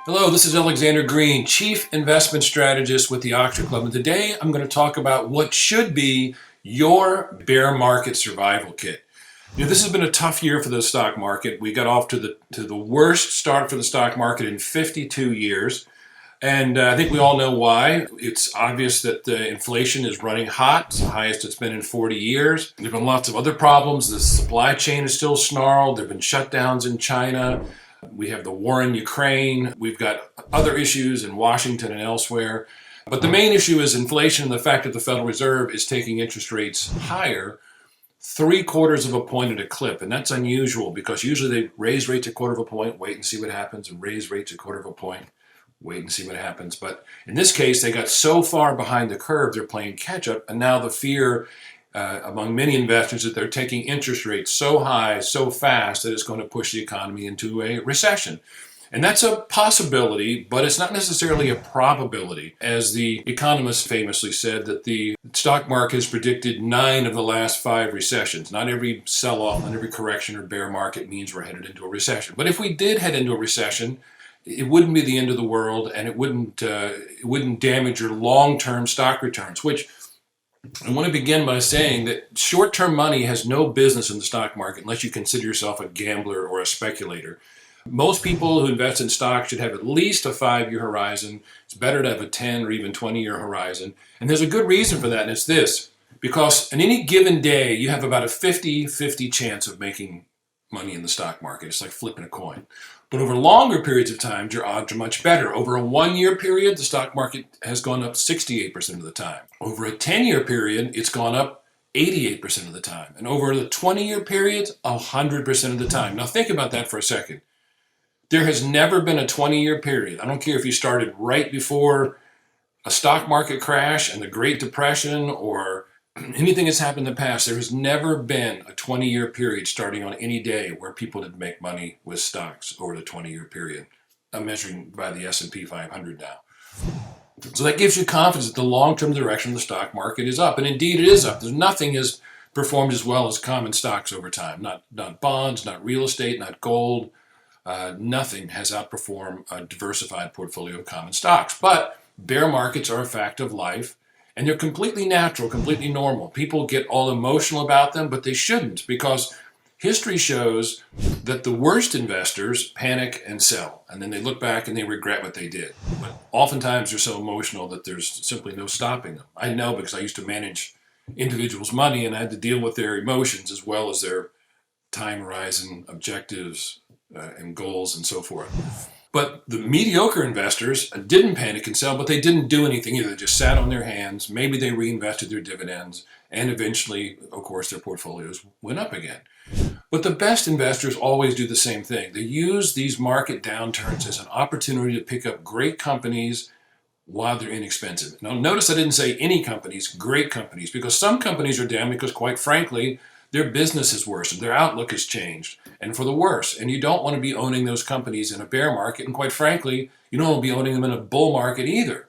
Hello, this is Alexander Green, Chief Investment Strategist with the Octa Club. And today I'm going to talk about what should be your bear market survival kit. This has been a tough year for the stock market. We got off to the worst start for the stock market in 52 years. And I think we all know why. It's obvious that the inflation is running hot. It's the highest it's been in 40 years. There have been lots of other problems. The supply chain is still snarled. There have been shutdowns in China. We have the war in Ukraine. We've got other issues in Washington and elsewhere. But the main issue is inflation and the fact that the Federal Reserve is taking interest rates higher, 3/4 of a point at a clip. And that's unusual because usually they raise rates a quarter of a point, wait and see what happens, and raise rates a quarter of a point, wait and see what happens. But in this case, they got so far behind the curve, they're playing catch up. And now the fear among many investors that they're taking interest rates so high, so fast that it's going to push the economy into a recession. And that's a possibility, but it's not necessarily a probability. As the economist famously said, that the stock market has predicted 9 of the last 5 recessions. Not every sell-off, not every correction or bear market means we're headed into a recession. But if we did head into a recession, it wouldn't be the end of the world, and it wouldn't damage your long-term stock returns, which I want to begin by saying that short-term money has no business in the stock market unless you consider yourself a gambler or a speculator. Most people who invest in stocks should have at least a 5-year horizon. It's better to have a 10 or even 20-year horizon. And there's a good reason for that, and it's this. Because in any given day, you have about a 50-50 chance of making money in the stock market. It's like flipping a coin. But over longer periods of time, your odds are much better. Over a 1-year period, the stock market has gone up 68% of the time. Over a 10-year period, it's gone up 88% of the time. And over the 20-year period, 100% of the time. Now think about that for a second. There has never been a 20-year period. I don't care if you started right before a stock market crash and the Great Depression or anything that's happened in the past. There has never been a 20-year period starting on any day where people didn't make money with stocks over the 20-year period. I'm measuring by the S&P 500 now. So that gives you confidence that the long-term direction of the stock market is up. And indeed, it is up. Nothing has performed as well as common stocks over time. Not bonds, not real estate, not gold. Nothing has outperformed a diversified portfolio of common stocks. But bear markets are a fact of life. And they're completely natural, completely normal. People get all emotional about them, but they shouldn't, because history shows that the worst investors panic and sell. And then they look back and they regret what they did. But oftentimes they're so emotional that there's simply no stopping them. I know because I used to manage individuals' money and I had to deal with their emotions as well as their time horizon, objectives, and goals and so forth. But the mediocre investors didn't panic and sell, but they didn't do anything either. They just sat on their hands. Maybe they reinvested their dividends, and eventually, of course, their portfolios went up again. But the best investors always do the same thing. They use these market downturns as an opportunity to pick up great companies while they're inexpensive. Now, notice I didn't say any companies, great companies, because some companies are down because, quite frankly, their business has worsened, their outlook has changed, and for the worse. And you don't want to be owning those companies in a bear market, and quite frankly, you don't want to be owning them in a bull market either.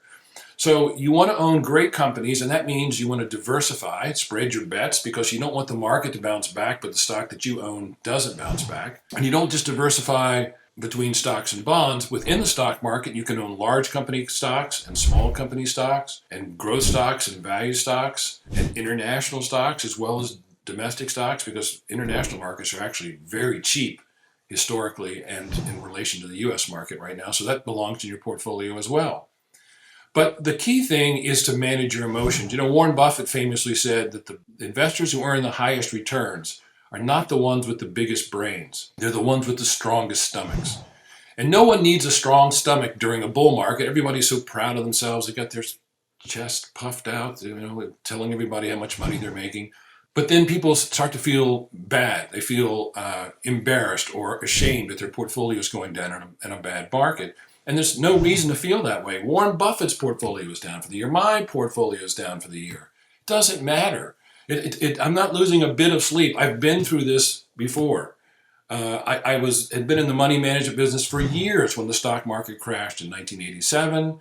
So you want to own great companies, and that means you want to diversify, spread your bets, because you don't want the market to bounce back, but the stock that you own doesn't bounce back. And you don't just diversify between stocks and bonds. Within the stock market, you can own large company stocks and small company stocks, and growth stocks and value stocks, and international stocks, as well as domestic stocks, because international markets are actually very cheap historically and in relation to the US market right now. So that belongs in your portfolio as well. But the key thing is to manage your emotions. Warren Buffett famously said that the investors who earn the highest returns are not the ones with the biggest brains. They're the ones with the strongest stomachs. And no one needs a strong stomach during a bull market. Everybody's so proud of themselves. They got their chest puffed out, telling everybody how much money they're making. But then people start to feel bad. They feel embarrassed or ashamed that their portfolio is going down in a bad market. And there's no reason to feel that way. Warren Buffett's portfolio is down for the year. My portfolio is down for the year. It doesn't matter. I'm not losing a bit of sleep. I've been through this before. I had been in the money management business for years when the stock market crashed in 1987.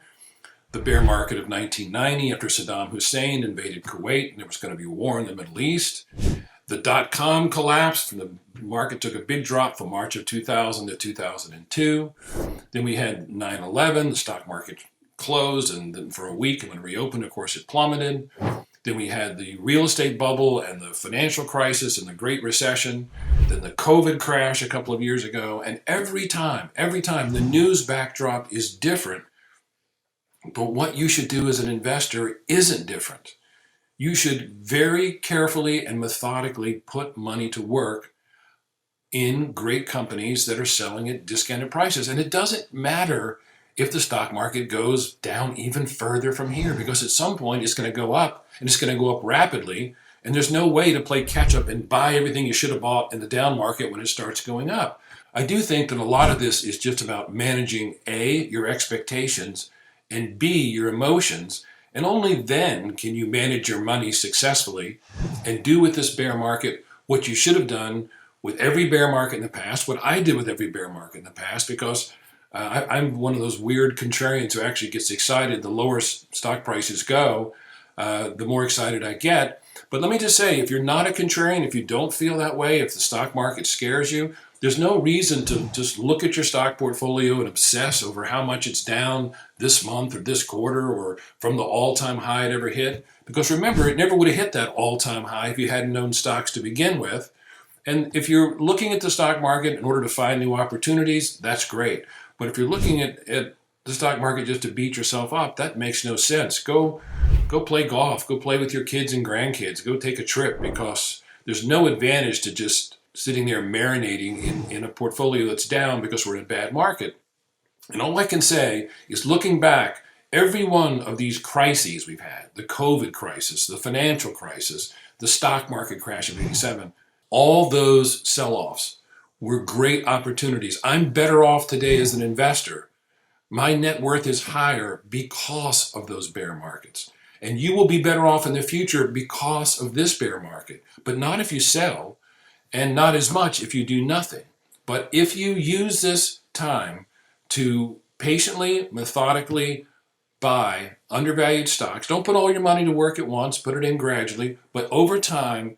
The bear market of 1990 after Saddam Hussein invaded Kuwait and there was going to be war in the Middle East. The dot-com collapsed. The market took a big drop from March of 2000 to 2002. Then we had 9/11. The stock market closed, and then for a week, and when it reopened, of course, it plummeted. Then we had the real estate bubble and the financial crisis and the Great Recession. Then the COVID crash a couple of years ago. And every time, the news backdrop is different. But what you should do as an investor isn't different. You should very carefully and methodically put money to work in great companies that are selling at discounted prices. And it doesn't matter if the stock market goes down even further from here, because at some point it's going to go up, and it's going to go up rapidly, and there's no way to play catch up and buy everything you should have bought in the down market when it starts going up. I do think that a lot of this is just about managing A, your expectations, and B, your emotions, and only then can you manage your money successfully and do with this bear market what you should have done with every bear market in the past, what I did with every bear market in the past, because I'm one of those weird contrarians who actually gets excited. The lower stock prices go, the more excited I get. But let me just say, if you're not a contrarian, if you don't feel that way, if the stock market scares you, there's no reason to just look at your stock portfolio and obsess over how much it's down this month or this quarter or from the all-time high it ever hit. Because remember, it never would have hit that all-time high if you hadn't owned stocks to begin with. And if you're looking at the stock market in order to find new opportunities, that's great. But if you're looking at the stock market just to beat yourself up, that makes no sense. Go play golf. Go play with your kids and grandkids. Go take a trip, because there's no advantage to just sitting there marinating in a portfolio that's down because we're in a bad market. And all I can say is, looking back, every one of these crises we've had, the COVID crisis, the financial crisis, the stock market crash of '87, all those sell-offs were great opportunities. I'm better off today as an investor. My net worth is higher because of those bear markets. And you will be better off in the future because of this bear market, but not if you sell, and not as much if you do nothing. But if you use this time to patiently, methodically buy undervalued stocks, don't put all your money to work at once, put it in gradually, but over time,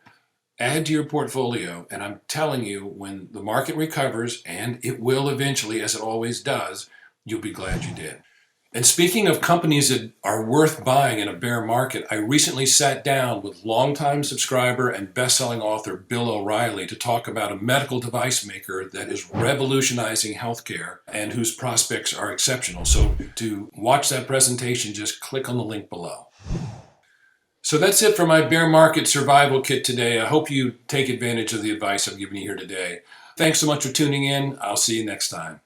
add to your portfolio. And I'm telling you, when the market recovers, and it will eventually, as it always does, you'll be glad you did. And speaking of companies that are worth buying in a bear market, I recently sat down with longtime subscriber and best-selling author Bill O'Reilly to talk about a medical device maker that is revolutionizing healthcare and whose prospects are exceptional. So to watch that presentation, just click on the link below. So that's it for my bear market survival kit today. I hope you take advantage of the advice I've given you here today. Thanks so much for tuning in. I'll see you next time.